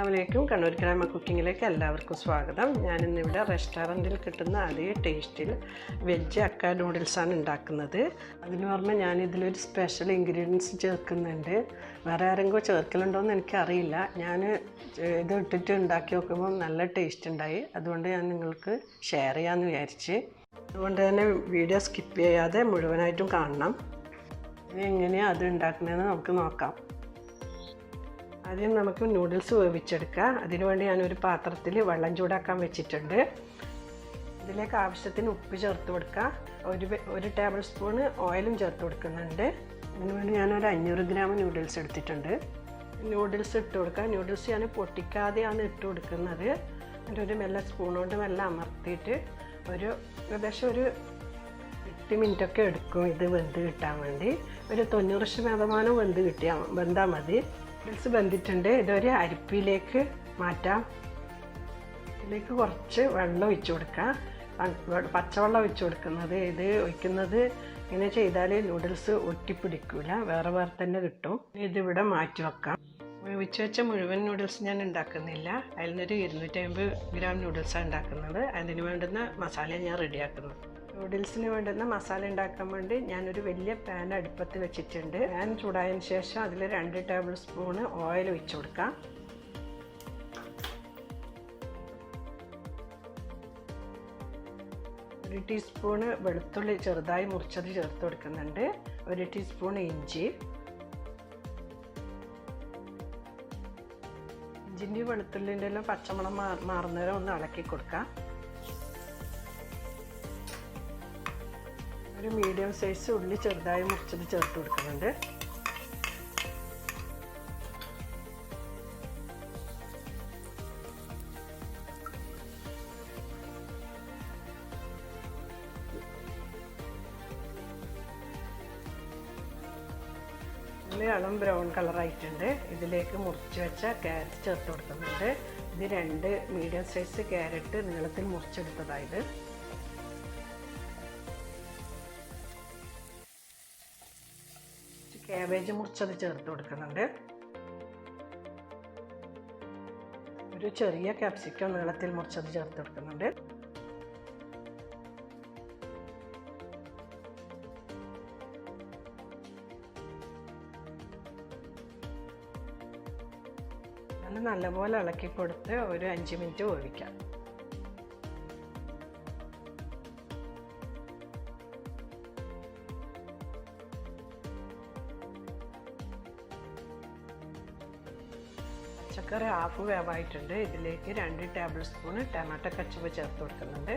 അസ്സലാമു കണ്ണൂർ ഗ്രാമ കുക്കിങ്ങിലേക്ക് എല്ലാവർക്കും സ്വാഗതം. ഞാനിന്നിവിടെ റെസ്റ്റോറൻറ്റിൽ കിട്ടുന്ന അതേ ടേസ്റ്റിൽ വെജ് ഹക്ക നൂഡിൽസാണ് ഉണ്ടാക്കുന്നത്. അതിന് പുറമെ ഞാനിതിലൊരു സ്പെഷ്യൽ ഇൻഗ്രീഡിയൻസ് ചേർക്കുന്നുണ്ട്. വേറെ ആരെങ്കിലും ചേർക്കലുണ്ടോയെന്ന് എനിക്കറിയില്ല. ഞാൻ ഇത് ഇട്ടിട്ട് ഉണ്ടാക്കി നോക്കുമ്പോൾ നല്ല ടേസ്റ്റ് ഉണ്ടായി. അതുകൊണ്ട് ഞാൻ നിങ്ങൾക്ക് ഷെയർ ചെയ്യാമെന്ന് വിചാരിച്ച്. അതുകൊണ്ട് തന്നെ വീഡിയോ സ്കിപ്പ് ചെയ്യാതെ മുഴുവനായിട്ടും കാണണം. ഇനി എങ്ങനെയാണ് അത് ഉണ്ടാക്കുന്നതെന്ന് നമുക്ക് നോക്കാം. ആദ്യം നമുക്ക് നൂഡിൽസ് വേവിച്ചെടുക്കാം. അതിനുവേണ്ടി ഞാനൊരു പാത്രത്തിൽ വെള്ളം ചൂടാക്കാൻ വെച്ചിട്ടുണ്ട്. ഇതിലേക്ക് ആവശ്യത്തിന് ഉപ്പ് ചേർത്ത് കൊടുക്കുക. ഒരു ടേബിൾ സ്പൂണ് ഓയിലും ചേർത്ത് കൊടുക്കുന്നുണ്ട്. അതിനുവേണ്ടി ഞാനൊരു 500 ഗ്രാം നൂഡിൽസ് എടുത്തിട്ടുണ്ട്. നൂഡിൽസ് ഇട്ട് കൊടുക്കുക. നൂഡിൽസ് ഞാൻ പൊട്ടിക്കാതെയാണ് ഇട്ട് കൊടുക്കുന്നത്. ഒരു മെല്ലെ സ്പൂൺ കൊണ്ട് മെല്ലെ അമർത്തിയിട്ട് ഏകദേശം ഒരു 8 മിനിറ്റൊക്കെ എടുക്കും ഇത് വെന്ത് കിട്ടാൻ വേണ്ടി. ഒരു 90% വെന്താൽ മതി. നൂഡിൽസ് വെന്തിട്ടുണ്ട്. ഇതൊരു അരിപ്പിലേക്ക് മാറ്റാം. ഇതിലേക്ക് കുറച്ച് വെള്ളം ഒഴിച്ചു കൊടുക്കാം. പച്ചവെള്ളം ഒഴിച്ചു കൊടുക്കുന്നത്. ഇത് ഒഴിക്കുന്നത് ഇങ്ങനെ ചെയ്താൽ നൂഡിൽസ് ഒട്ടിപ്പിടിക്കില്ല, വേറെ തന്നെ കിട്ടും. ഇതിവിടെ മാറ്റി വെക്കാം. വേവിച്ച് വെച്ച മുഴുവൻ നൂഡിൽസ് ഞാൻ ഉണ്ടാക്കുന്നില്ല. അതിൽ നിന്നൊരു 250 ഗ്രാം നൂഡിൽസാണ് ഉണ്ടാക്കുന്നത്. അതിന് വേണ്ടുന്ന മസാല ഞാൻ റെഡിയാക്കുന്നത്. നൂഡിൽസിന് വേണ്ടുന്ന മസാല ഉണ്ടാക്കാൻ വേണ്ടി ഞാനൊരു വലിയ പാൻ അടുപ്പത്ത് വെച്ചിട്ടുണ്ട്. പാൻ ചൂടായതിന് ശേഷം അതിൽ 2 ടേബിൾ സ്പൂണ് ഓയിൽ ഒഴിച്ചു കൊടുക്കാം. ഒരു ടീസ്പൂണ് വെളുത്തുള്ളി ചെറുതായി മുറിച്ചത് ചേർത്ത് കൊടുക്കുന്നുണ്ട്. 1 ടീസ്പൂൺ ഇഞ്ചി. ഇഞ്ചിൻ്റെ വെളുത്തുള്ളിൻ്റെ എല്ലാം പച്ചമണം മാറുന്നവരെ ഒന്ന് ഇളക്കി കൊടുക്കാം. ഒരു മീഡിയം സൈസ് ഉള്ളി ചെറുതായി മുറിച്ചത് ചേർത്ത് കൊടുക്കുന്നുണ്ട്. ഇളം ബ്രൗൺ കളറായിട്ടുണ്ട്. ഇതിലേക്ക് മുറിച്ച് വെച്ച ക്യാരറ്റ് ചേർത്ത് കൊടുക്കുന്നുണ്ട്. ഇത് 2 മീഡിയം സൈസ് ക്യാരറ്റ് നീളത്തിൽ മുറിച്ചെടുത്തതായത്. കാബേജ് മുറിച്ചത് ചേർത്ത് കൊടുക്കുന്നുണ്ട്. ഒരു ചെറിയ ക്യാപ്സിക്കം നീളത്തിൽ മുറിച്ചത് ചേർത്ത് കൊടുക്കുന്നുണ്ട്. നല്ലപോലെ ഇളക്കി കൊടുത്ത് ഒരു 5 മിനിറ്റ് വേവിക്കാം. പച്ചക്കറി ഹാഫ് വേവായിട്ടുണ്ട്. ഇതിലേക്ക് 2 ടേബിൾ സ്പൂണ് ടൊമാറ്റോ കെച്ചപ്പ് ചേർത്ത് കൊടുക്കുന്നുണ്ട്.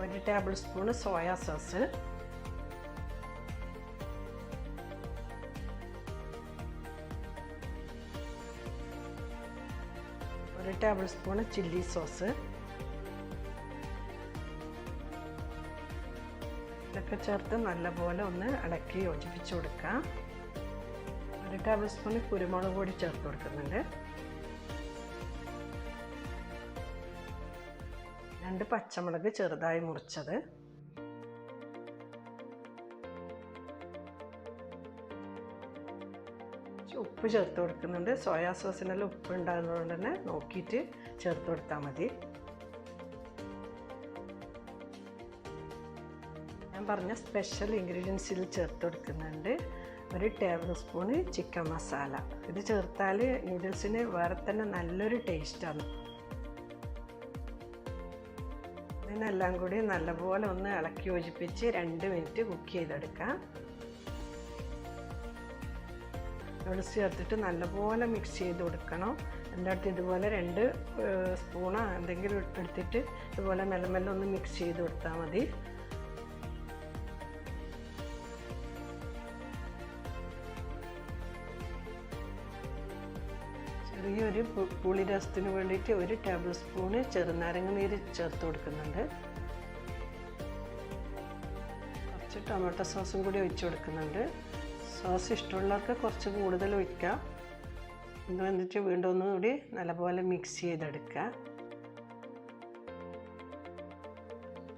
1 table spoon soya sauce, 1 table spoon chilli sauce. ഇതൊക്കെ ചേർത്ത് നല്ലപോലെ ഒന്ന് ഇളക്കി യോജിപ്പിച്ച് കൊടുക്കാം. 1 ടേബിൾ സ്പൂൺ കുരുമുളക് പൊടി ചേർത്ത് കൊടുക്കുന്നുണ്ട്. 2 പച്ചമുളക് ചെറുതായി മുറിച്ചത്, ഉപ്പ് ചേർത്ത് കൊടുക്കുന്നുണ്ട്. സോയാ സോസിനെല്ലാം ഉപ്പ് ഉണ്ടാകുന്നതുകൊണ്ട് തന്നെ നോക്കിയിട്ട് ചേർത്ത് കൊടുത്താൽ മതി. ഞാൻ പറഞ്ഞ സ്പെഷ്യൽ ഇൻഗ്രീഡിയൻസിൽ ചേർത്ത് കൊടുക്കുന്നുണ്ട്. 1 ടേബിൾ സ്പൂണ് ചിക്കൻ മസാല. ഇത് ചേർത്താൽ നൂഡിൽസിന് വേറെ തന്നെ നല്ലൊരു ടേസ്റ്റാണ്. ഇതിനെല്ലാം കൂടി നല്ലപോലെ ഒന്ന് ഇളക്കി യോജിപ്പിച്ച് 2 മിനിറ്റ് കുക്ക് ചെയ്തെടുക്കാം. നൂഡിൽസ് ചേർത്തിട്ട് നല്ലപോലെ മിക്സ് ചെയ്ത് കൊടുക്കണം. എൻ്റെ അടുത്ത് ഇതുപോലെ 2 സ്പൂണോ എന്തെങ്കിലും എടുത്തിട്ട് ഇതുപോലെ മെല്ലെ മെല്ലെ ഒന്ന് മിക്സ് ചെയ്ത് കൊടുത്താൽ മതി. ചെറിയൊരു പുളി രസത്തിന് വേണ്ടിയിട്ട് 1 ടേബിൾ സ്പൂണ് ചെറുനാരങ്ങ നീര് ചേർത്ത് കൊടുക്കുന്നുണ്ട്. കുറച്ച് ടൊമാറ്റോ സോസും കൂടി ഒഴിച്ച് കൊടുക്കുന്നുണ്ട്. സോസ് ഇഷ്ടമുള്ളവർക്ക് കുറച്ച് കൂടുതൽ ഒഴിക്കാം. ഇത് വന്നിട്ട് വീണ്ടും ഒന്നുകൂടി നല്ലപോലെ മിക്സ് ചെയ്തെടുക്കുക.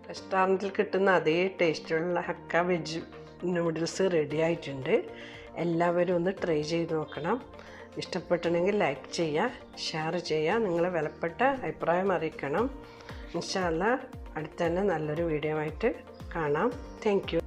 റെസ്റ്റോറൻറ്റിൽ കിട്ടുന്ന അതേ ടേസ്റ്റുള്ള ഹക്ക വെജ് നൂഡിൽസ് റെഡി ആയിട്ടുണ്ട്. എല്ലാവരും ഒന്ന് ട്രൈ ചെയ്ത് നോക്കണം. ഇഷ്ടപ്പെട്ടിട്ടുണ്ടെങ്കിൽ ലൈക്ക് ചെയ്യുക, ഷെയർ ചെയ്യുക, നിങ്ങളെ വിലപ്പെട്ട അഭിപ്രായം അറിയിക്കണം. ഇൻഷാ അല്ലാഹ് അടുത്ത തന്നെ നല്ലൊരു വീഡിയോ ആയിട്ട് കാണാം. Thank you.